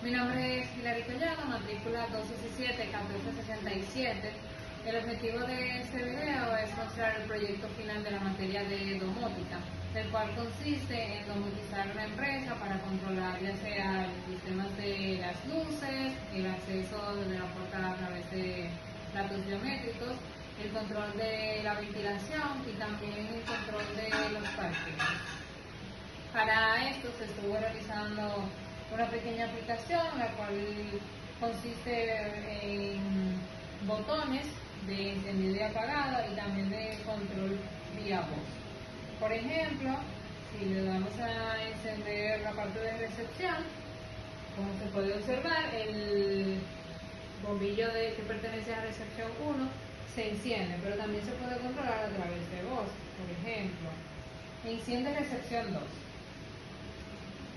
Mi nombre es Hilary Collado, matrícula 217-1467. El objetivo de este video es mostrar el proyecto final de la materia de domótica, el cual consiste en domotizar una empresa para controlar ya sea los sistemas de las luces, el acceso desde la puerta a través de platos biométricos, el control de la ventilación y también el control de los parqueos. Para esto se estuvo realizando una pequeña aplicación, la cual consiste en botones de encendido y apagado y también de control vía voz. Por ejemplo, si le damos a encender la parte de recepción, como se puede observar, el bombillo que pertenece a recepción 1 se enciende, pero también se puede controlar a través de voz. Por ejemplo, enciende recepción 2.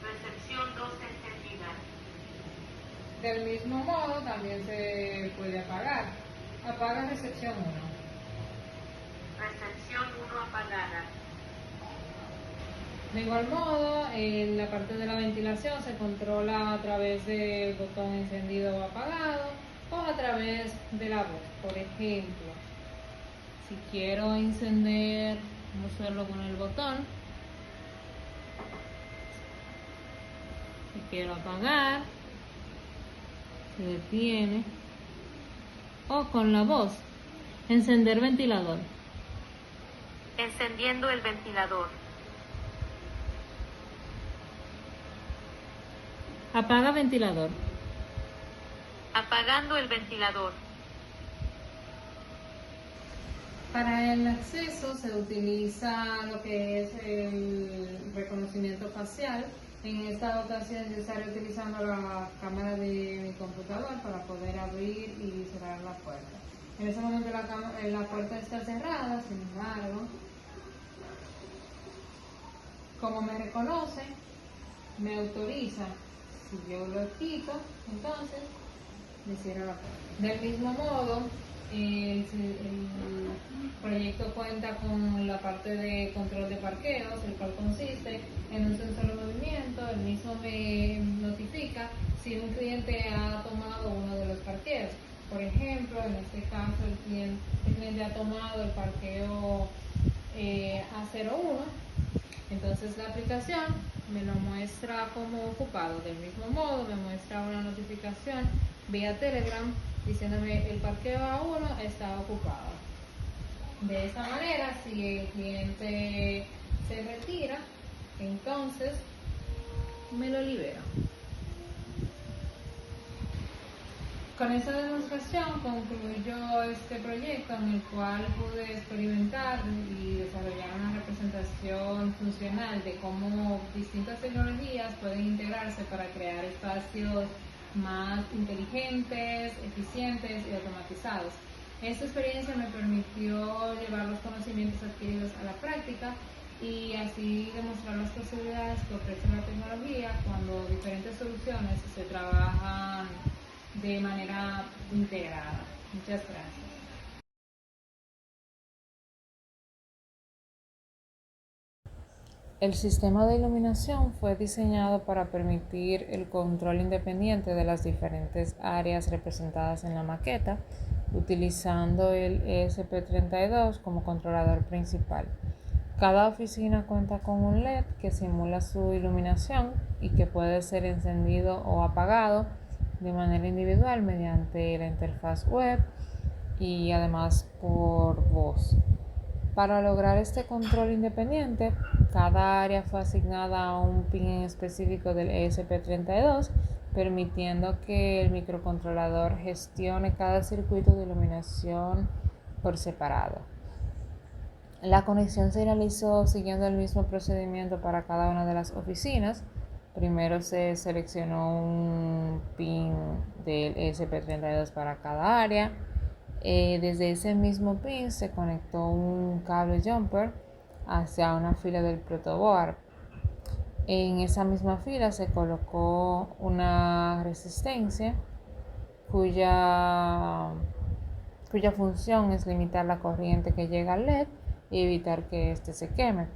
Recepción 2 encendida. Del mismo modo, también se puede apagar. Apaga recepción 1. Recepción 1 apagada. De igual modo, en la parte de la ventilación se controla a través del botón encendido o apagado o a través de la voz. Por ejemplo, si quiero encender, vamos a hacerlo con el botón. Si quiero apagar, se detiene. O con la voz, encender ventilador. Encendiendo el ventilador. Apaga ventilador. Apagando el ventilador. Para el acceso se utiliza lo que es el reconocimiento facial. En esta ocasión yo estaré utilizando la cámara de mi computador para poder abrir y cerrar la puerta. En ese momento la puerta está cerrada, sin embargo, como me reconoce, me autoriza. Si yo lo quito, entonces me cierra la puerta. Del mismo modo, el proyecto cuenta con la parte de control de parqueos, el cual consiste en un sensor de movimiento. El mismo me notifica si un cliente ha tomado uno de los parqueos. Por ejemplo, en este caso el cliente ha tomado el parqueo A01, entonces la aplicación me lo muestra como ocupado. Del mismo modo me muestra una notificación vía Telegram diciéndome el parqueo A1 está ocupado. De esa manera, si el cliente se retira, entonces me lo libera. Con esta demostración concluyó este proyecto en el cual pude experimentar y desarrollar una representación funcional de cómo distintas tecnologías pueden integrarse para crear espacios más inteligentes, eficientes y automatizados. Esta experiencia me permitió llevar los conocimientos adquiridos a la práctica y así demostrar las posibilidades que ofrece la tecnología cuando diferentes soluciones se trabajan de manera integrada. Muchas gracias. El sistema de iluminación fue diseñado para permitir el control independiente de las diferentes áreas representadas en la maqueta, utilizando el ESP32 como controlador principal. Cada oficina cuenta con un LED que simula su iluminación y que puede ser encendido o apagado de manera individual mediante la interfaz web y además por voz. Para lograr este control independiente, cada área fue asignada a un pin específico del ESP32, permitiendo que el microcontrolador gestione cada circuito de iluminación por separado. La conexión se realizó siguiendo el mismo procedimiento para cada una de las oficinas. Primero se seleccionó un pin del ESP32 para cada área. Desde ese mismo pin se conectó un cable jumper hacia una fila del protoboard. En esa misma fila se colocó una resistencia cuya función es limitar la corriente que llega al LED y evitar que éste se queme.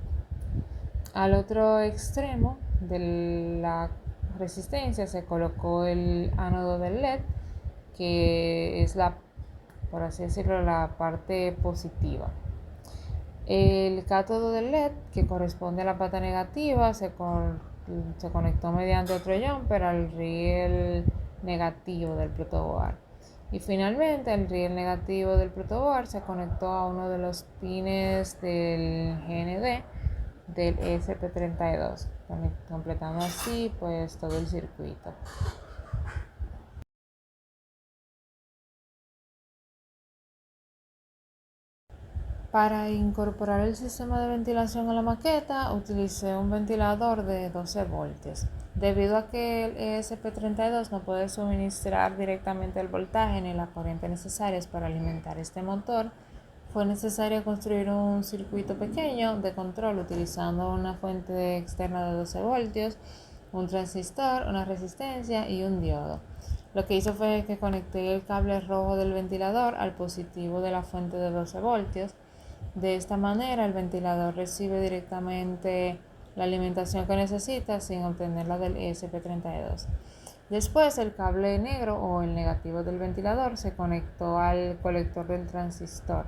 Al otro extremo de la resistencia se colocó el ánodo del LED, que es por así decirlo, la parte positiva. El cátodo del LED, que corresponde a la pata negativa, se conectó mediante otro jumper al riel negativo del protoboard. Y finalmente el riel negativo del protoboard se conectó a uno de los pines del GND del ESP32, completando así pues todo el circuito. Para incorporar el sistema de ventilación a la maqueta, utilicé un ventilador de 12 voltios. Debido a que el ESP32 no puede suministrar directamente el voltaje ni la corriente necesarias para alimentar este motor, fue necesario construir un circuito pequeño de control utilizando una fuente externa de 12 voltios, un transistor, una resistencia y un diodo. Lo que hizo fue que conecté el cable rojo del ventilador al positivo de la fuente de 12 voltios. De esta manera, el ventilador recibe directamente la alimentación que necesita sin obtenerla del ESP32. Después, el cable negro o el negativo del ventilador se conectó al colector del transistor.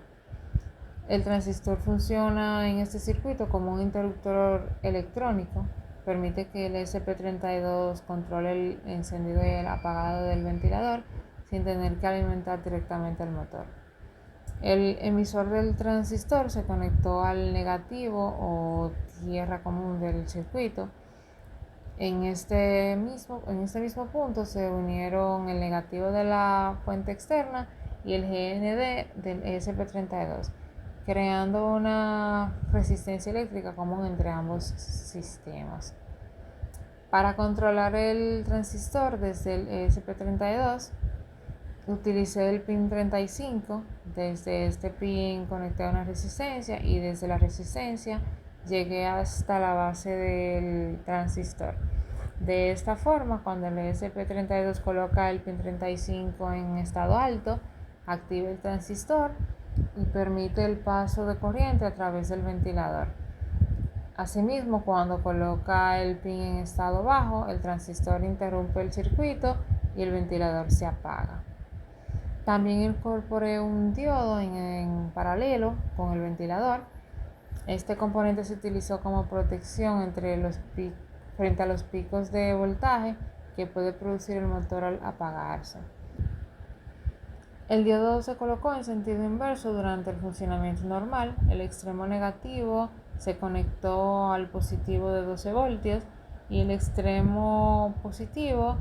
El transistor funciona en este circuito como un interruptor electrónico. Permite que el ESP32 controle el encendido y el apagado del ventilador sin tener que alimentar directamente el motor. El emisor del transistor se conectó al negativo o tierra común del circuito. En este mismo punto se unieron el negativo de la fuente externa y el GND del ESP32, creando una resistencia eléctrica común entre ambos sistemas. Para controlar el transistor desde el ESP32, utilicé el pin 35, desde este pin conecté a una resistencia y desde la resistencia llegué hasta la base del transistor. De esta forma, cuando el ESP32 coloca el pin 35 en estado alto, activa el transistor y permite el paso de corriente a través del ventilador. Asimismo, cuando coloca el pin en estado bajo, el transistor interrumpe el circuito y el ventilador se apaga. También incorporé un diodo en paralelo con el ventilador. Este componente se utilizó como protección frente a los picos de voltaje que puede producir el motor al apagarse. El diodo se colocó en sentido inverso durante el funcionamiento normal. El extremo negativo se conectó al positivo de 12 voltios y el extremo positivo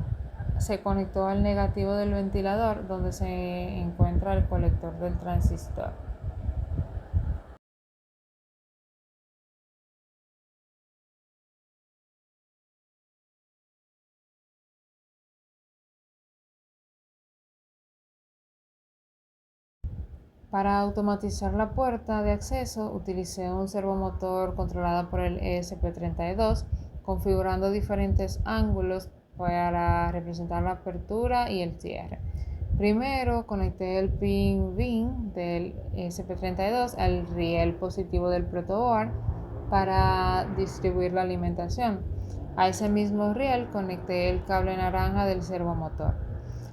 se conectó al negativo del ventilador, donde se encuentra el colector del transistor. Para automatizar la puerta de acceso, utilicé un servomotor controlado por el ESP32, configurando diferentes ángulos para representar la apertura y el cierre. Primero conecté el pin VIN del ESP32 al riel positivo del protoboard para distribuir la alimentación. A ese mismo riel conecté el cable naranja del servomotor.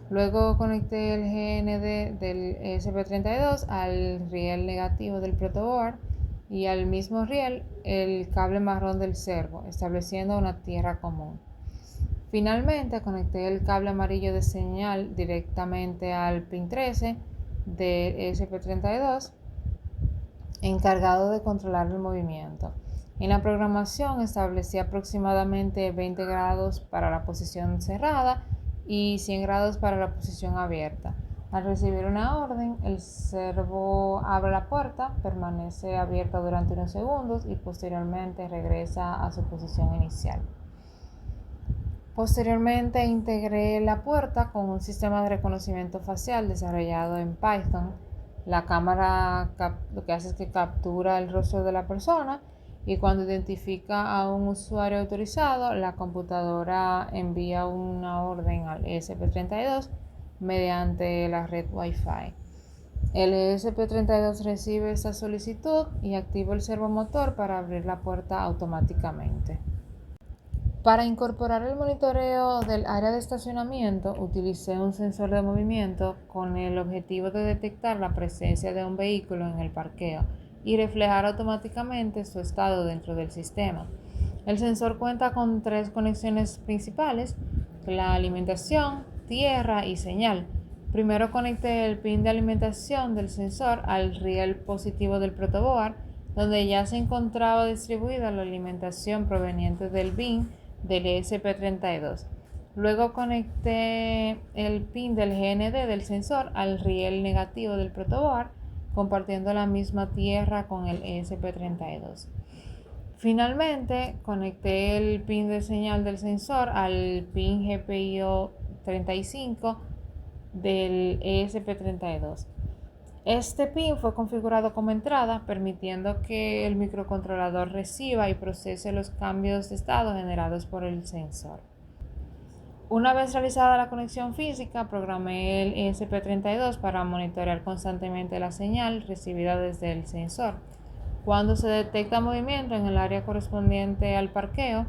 Luego conecté el GND del ESP32 al riel negativo del protoboard y al mismo riel el cable marrón del servo, estableciendo una tierra común. Finalmente conecté el cable amarillo de señal directamente al pin 13 del ESP32, encargado de controlar el movimiento. En la programación establecí aproximadamente 20 grados para la posición cerrada y 100 grados para la posición abierta. Al recibir una orden, el servo abre la puerta, permanece abierta durante unos segundos y posteriormente regresa a su posición inicial. Posteriormente integré la puerta con un sistema de reconocimiento facial desarrollado en Python. La cámara lo que hace es que captura el rostro de la persona y cuando identifica a un usuario autorizado, la computadora envía una orden al ESP32 mediante la red Wi-Fi. El ESP32 recibe esta solicitud y activa el servomotor para abrir la puerta automáticamente. Para incorporar el monitoreo del área de estacionamiento, utilicé un sensor de movimiento con el objetivo de detectar la presencia de un vehículo en el parqueo y reflejar automáticamente su estado dentro del sistema. El sensor cuenta con 3 conexiones principales: la alimentación, tierra y señal. Primero conecté el pin de alimentación del sensor al riel positivo del protoboard, donde ya se encontraba distribuida la alimentación proveniente del bin del ESP32. Luego conecté el pin del GND del sensor al riel negativo del protoboard, compartiendo la misma tierra con el ESP32. Finalmente, conecté el pin de señal del sensor al pin GPIO 35 del ESP32. Este pin fue configurado como entrada, permitiendo que el microcontrolador reciba y procese los cambios de estado generados por el sensor. Una vez realizada la conexión física, programé el ESP32 para monitorear constantemente la señal recibida desde el sensor. Cuando se detecta movimiento en el área correspondiente al parqueo,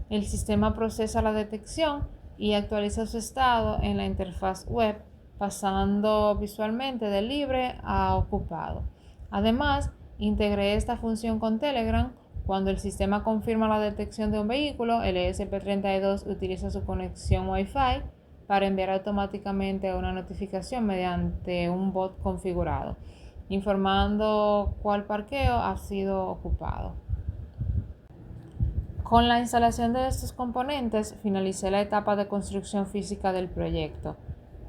el sistema procesa la detección y actualiza su estado en la interfaz web, pasando visualmente de libre a ocupado. Además, integré esta función con Telegram. Cuando el sistema confirma la detección de un vehículo, el ESP32 utiliza su conexión Wi-Fi para enviar automáticamente una notificación mediante un bot configurado, informando cuál parqueo ha sido ocupado. Con la instalación de estos componentes, finalicé la etapa de construcción física del proyecto.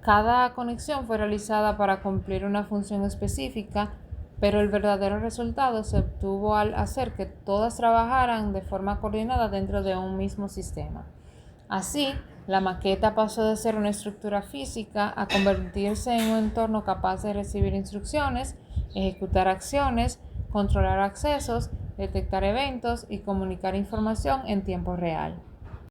Cada conexión fue realizada para cumplir una función específica, pero el verdadero resultado se obtuvo al hacer que todas trabajaran de forma coordinada dentro de un mismo sistema. Así, la maqueta pasó de ser una estructura física a convertirse en un entorno capaz de recibir instrucciones, ejecutar acciones, controlar accesos, detectar eventos y comunicar información en tiempo real.